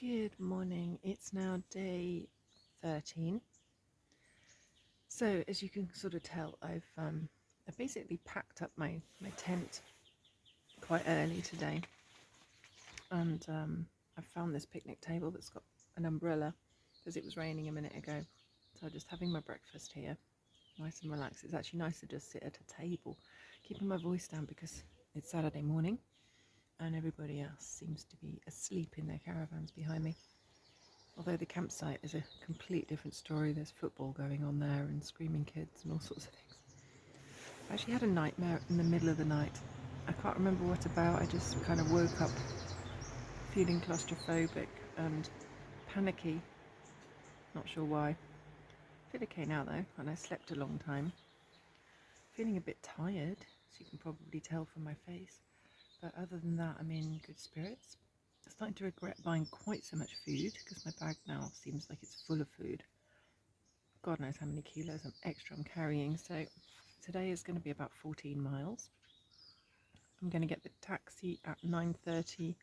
Good morning. It's now day 13. So as you can sort of tell, I basically packed up my tent quite early today, and I found this picnic table that's got an umbrella because it was raining a minute ago. So I'm just having my breakfast here, nice and relaxed. It's actually nice to just sit at a table, keeping my voice down because it's Saturday morning and everybody else seems to be asleep in their caravans behind me. Although the campsite is a complete different story. There's football going on there and screaming kids and all sorts of things. I actually had a nightmare in the middle of the night. I can't remember what about. I just kind of woke up feeling claustrophobic and panicky. Not sure why. Feel okay now though, and I slept a long time. Feeling a bit tired, as you can probably tell from my face. But other than that, I'm in good spirits. I'm starting to regret buying quite so much food because my bag now seems like it's full of food. God knows how many kilos I'm carrying. So today is going to be about 14 miles. I'm going to get the taxi at 9:30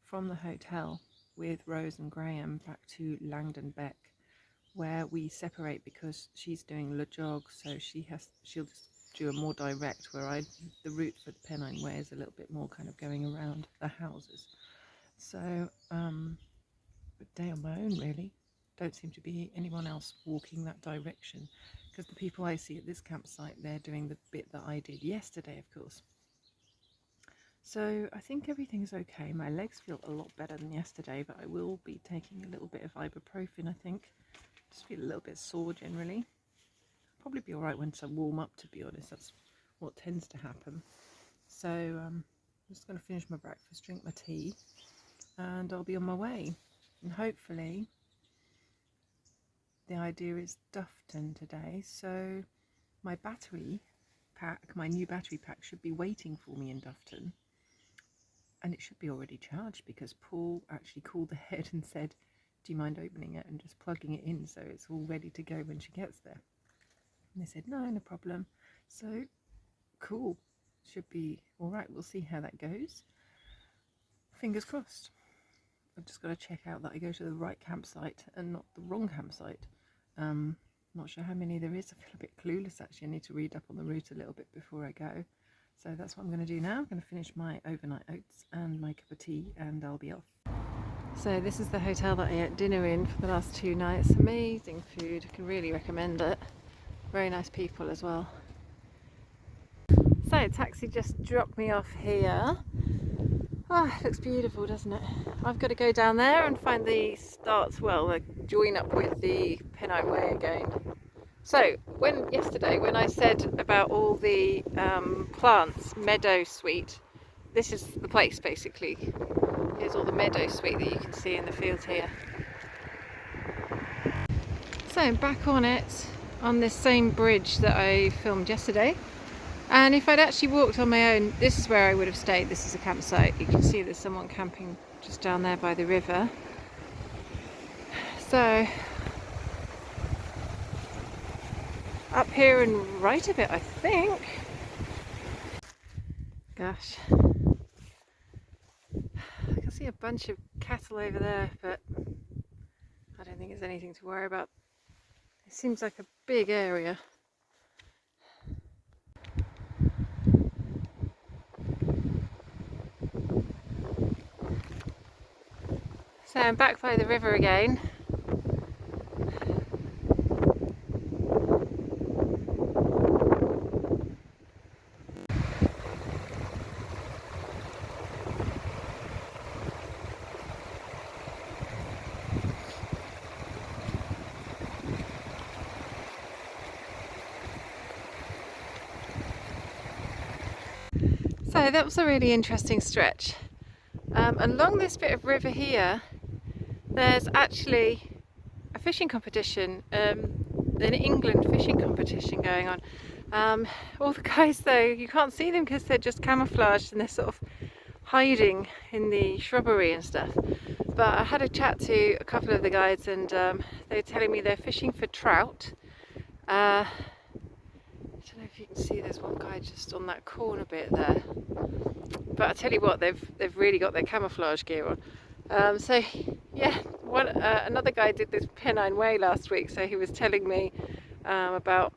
from the hotel with Rose and Graham back to Langdon, Beck, where we separate because she's doing Le Jog, so she'll just do a more direct, where the route for the Pennine Way is a little bit more kind of going around the houses. So a day on my own really. Don't seem to be anyone else walking that direction because the people I see at this campsite, they're doing the bit that I did yesterday, of course. So I think everything's okay. My legs feel a lot better than yesterday, but I will be taking a little bit of ibuprofen, I think. Just feel a little bit sore generally. Probably be alright once I warm up, to be honest. That's what tends to happen. So I'm just going to finish my breakfast, drink my tea, and I'll be on my way. And hopefully the idea is Dufton today, so my battery pack, my new battery pack, should be waiting for me in Dufton, and it should be already charged because Paul actually called ahead and said, do you mind opening it and just plugging it in so it's all ready to go when she gets there? And they said no problem. So cool, should be all right. We'll see how that goes. Fingers crossed. I've just got to check out that I go to the right campsite and not the wrong campsite. Not sure how many there is. I feel a bit clueless actually. I need to read up on the route a little bit before I go. So that's what I'm going to do now. I'm going to finish my overnight oats and my cup of tea and I'll be off. So this is the hotel that I ate dinner in for the last 2 nights. Amazing food. I can really recommend it. Very nice people as well. So taxi just dropped me off here. Oh, it looks beautiful, doesn't it? I've got to go down there and find the join up with the Pennine Way again. So yesterday when I said about all the plants, meadow sweet, this is the place basically. Here's all the meadow sweet that you can see in the field here. So I'm back on it, on this same bridge that I filmed yesterday. And if I'd actually walked on my own, this is where I would have stayed. This is a campsite. You can see there's someone camping just down there by the river. So up here and right a bit, I think. Gosh, I can see a bunch of cattle over there, but I don't think there's anything to worry about. It seems like a big area. So I'm back by the river again. So that was a really interesting stretch. Along this bit of river here, there's actually a fishing competition, an England fishing competition going on. All the guys though, you can't see them because they're just camouflaged and they're sort of hiding in the shrubbery and stuff. But I had a chat to a couple of the guides and they were telling me they're fishing for trout. I don't know if you can see, there's one guy just on that corner bit there. But I tell you what, they've really got their camouflage gear on. So yeah, another guy did this Pennine Way last week, so he was telling me about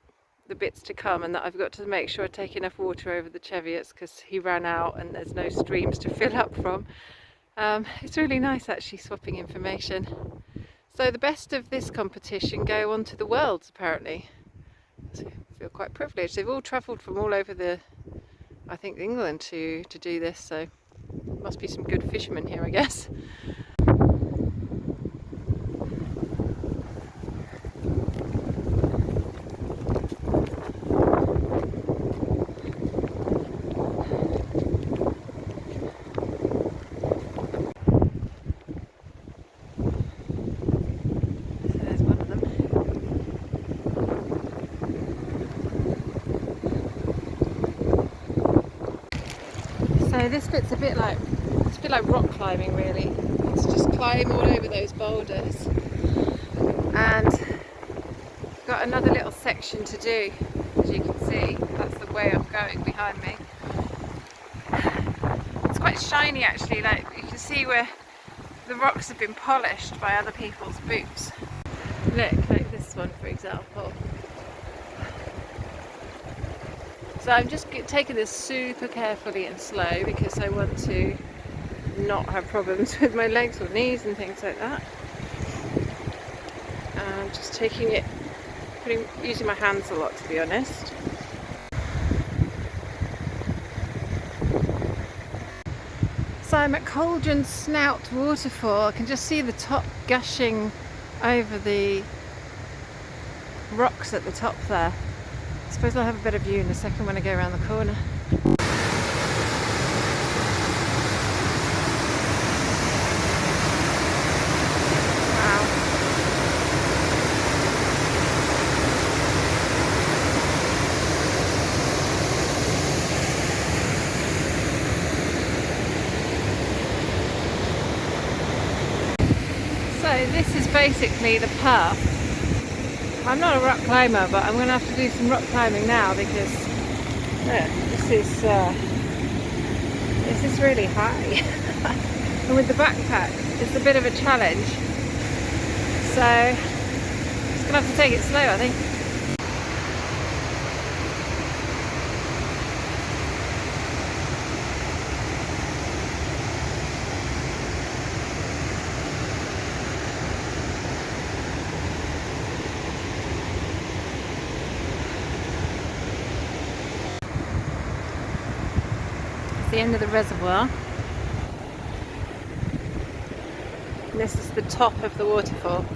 the bits to come, and that I've got to make sure I take enough water over the Cheviots because he ran out and there's no streams to fill up from. It's really nice actually swapping information. So the best of this competition go on to the worlds apparently. So I feel quite privileged. They've all travelled from all over I think England to do this, so must be some good fishermen here, I guess. So this bit's a bit like rock climbing really. It's just climb all over those boulders, and got another little section to do. As you can see, that's the way I'm going behind me. It's quite shiny actually, like you can see where the rocks have been polished by other people's boots. Look, like this one for example. So I'm just taking this super carefully and slow because I want to not have problems with my legs or knees and things like that. And just taking it, using my hands a lot to be honest. So I'm at Cauldron Snout Waterfall. I can just see the top gushing over the rocks at the top there. I suppose I'll have a better view in a second when I go around the corner. Wow. So this is basically the path. I'm not a rock climber, but I'm going to have to do some rock climbing now because this is really high. And with the backpack, it's a bit of a challenge. So just going to have to take it slow, I think. The end of the reservoir. And this is the top of the waterfall.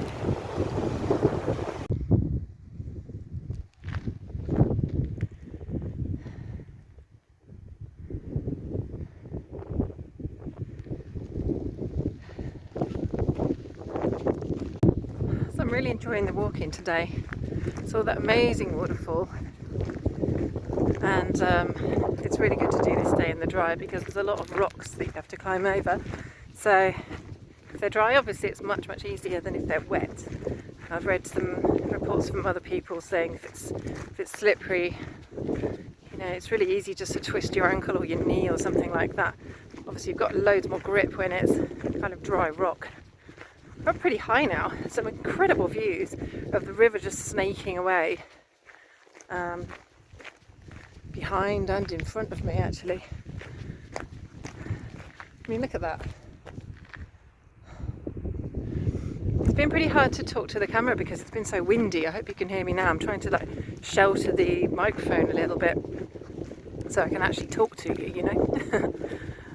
So I'm really enjoying the walking today. Saw that amazing waterfall. And it's really good to do this day in the dry because there's a lot of rocks that you have to climb over. So if they're dry, obviously it's much easier than if they're wet. I've read some reports from other people saying if it's slippery, you know, it's really easy just to twist your ankle or your knee or something like that. Obviously you've got loads more grip when it's kind of dry rock. We're pretty high now. Some incredible views of the river just snaking away. Behind and in front of me actually. I mean, look at that. It's been pretty hard to talk to the camera because it's been so windy. I hope you can hear me now. I'm trying to like shelter the microphone a little bit so I can actually talk to you, you know.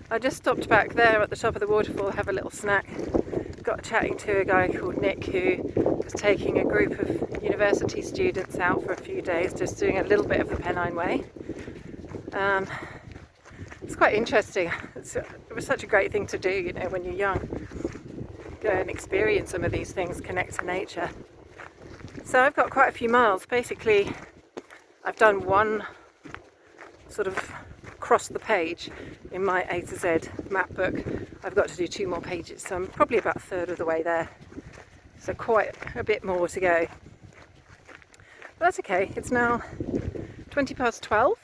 I just stopped back there at the top of the waterfall, have a little snack. Got chatting to a guy called Nick who was taking a group of university students out for a few days, just doing a little bit of the Pennine Way. It's quite interesting. It was such a great thing to do, you know, when you're young. Go and experience some of these things, connect to nature. So I've got quite a few miles. Basically, I've done one sort of across the page in my A to Z map book. I've got to do 2 more pages, so I'm probably about a third of the way there. So quite a bit more to go. But that's okay. It's now 20 past 12.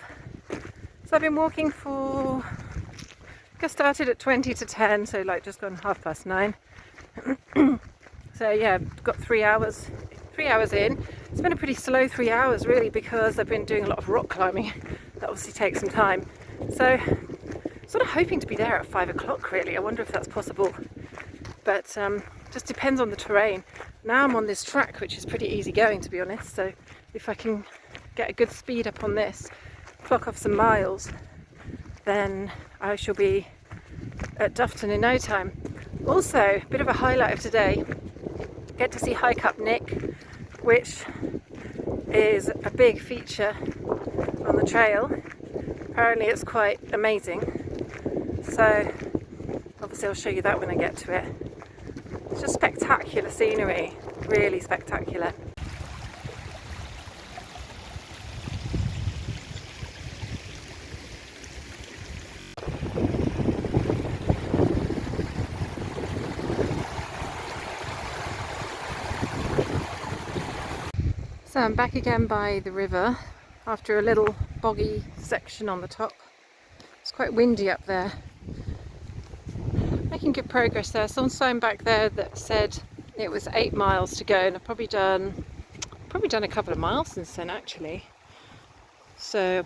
So I've been walking for Got started at 20 to 10, so like just gone 9:30. So yeah, got 3 hours. 3 hours in. It's been a pretty slow 3 hours really, because I've been doing a lot of rock climbing. That obviously takes some time. So sort of hoping to be there at 5 o'clock really. I wonder if that's possible. But just depends on the terrain. Now I'm on this track, which is pretty easy going to be honest. So if I can get a good speed up on this, clock off some miles, then I shall be at Dufton in no time. Also, a bit of a highlight of today, get to see Hike Up Nick, which is a big feature on the trail. Apparently it's quite amazing, so obviously I'll show you that when I get to it. It's just spectacular scenery, really spectacular. So I'm back again by the river after a little boggy section on the top. It's quite windy up there. Making good progress there. Someone signed back there that said it was 8 miles to go, and I've probably done a couple of miles since then actually. So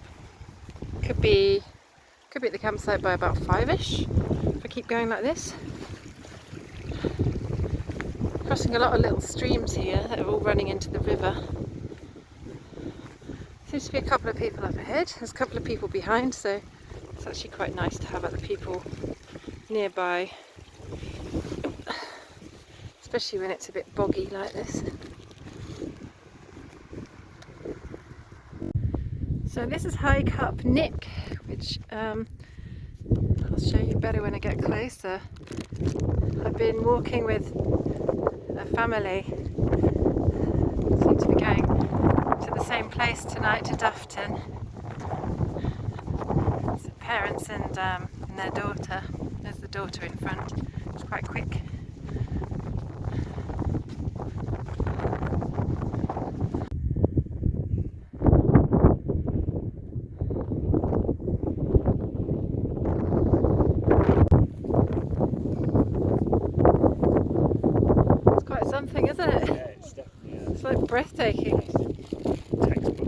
could be at the campsite by about 5ish if I keep going like this. Crossing a lot of little streams here that are all running into the river. Seems to be a couple of people up ahead, there's a couple of people behind, so it's actually quite nice to have other people nearby, especially when it's a bit boggy like this. So this is Hike Up Nick, which I'll show you better when I get closer. I've been walking with a family, seem to be going to the same place tonight, to Dufton. So parents and their daughter. There's the daughter in front. It's quite quick. It's quite something, isn't it? Yeah, it's definitely It's like breathtaking. textbook.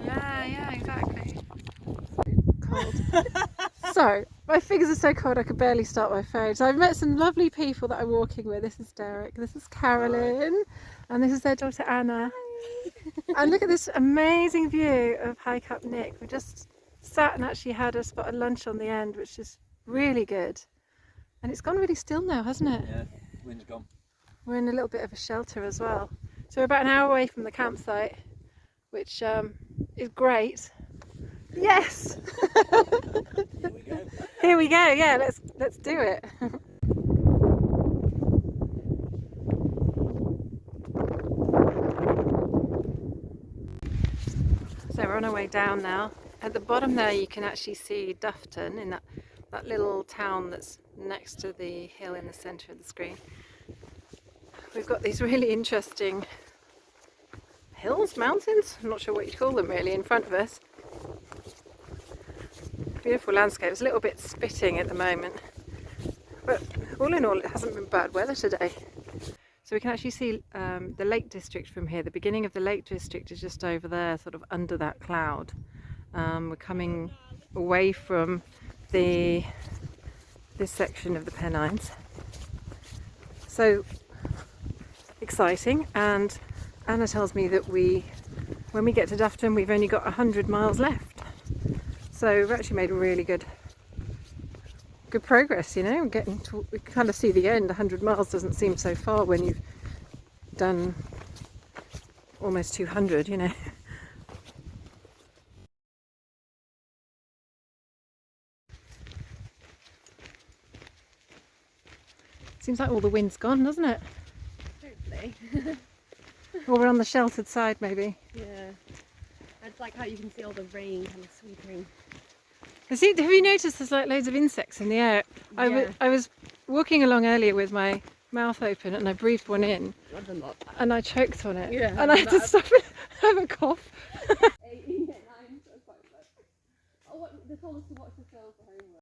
Yeah, exactly. Cold. So, my fingers are so cold I could barely start my phone. So I've met some lovely people that I'm walking with. This is Derek, this is Carolyn, and this is their daughter Anna. And look at this amazing view of Hike Up Nick. We just sat and actually had a spot of lunch on the end, which is really good. And it's gone really still now, hasn't it? Yeah, wind's gone. We're in a little bit of a shelter as well. So we're about an hour away from the campsite, which is great. Yes! Here we go. Here we go, yeah, let's do it. So we're on our way down now. At the bottom there you can actually see Dufton, in that little town that's next to the hill in the centre of the screen. We've got these really interesting hills, mountains, I'm not sure what you'd call them really, in front of us. Beautiful landscape. It's a little bit spitting at the moment, but all in all it hasn't been bad weather today. So we can actually see the Lake District from here. The beginning of the Lake District is just over there, sort of under that cloud. We're coming away from this section of the Pennines. So exciting, and Anna tells me that when we get to Dufton we've only got 100 miles left. So we've actually made really good progress, you know. We kind of see the end. 100 miles doesn't seem so far when you've done almost 200, you know. Seems like all the wind's gone, doesn't it? Hopefully. Or we're on the sheltered side maybe. Yeah. It's like how you can see all the rain kind of sweeping. Have you noticed there's like loads of insects in the air? Yeah. I was walking along earlier with my mouth open and I breathed one in Not a lot. and I choked on it. Yeah, And I had to stop and have a cough. told us to watch the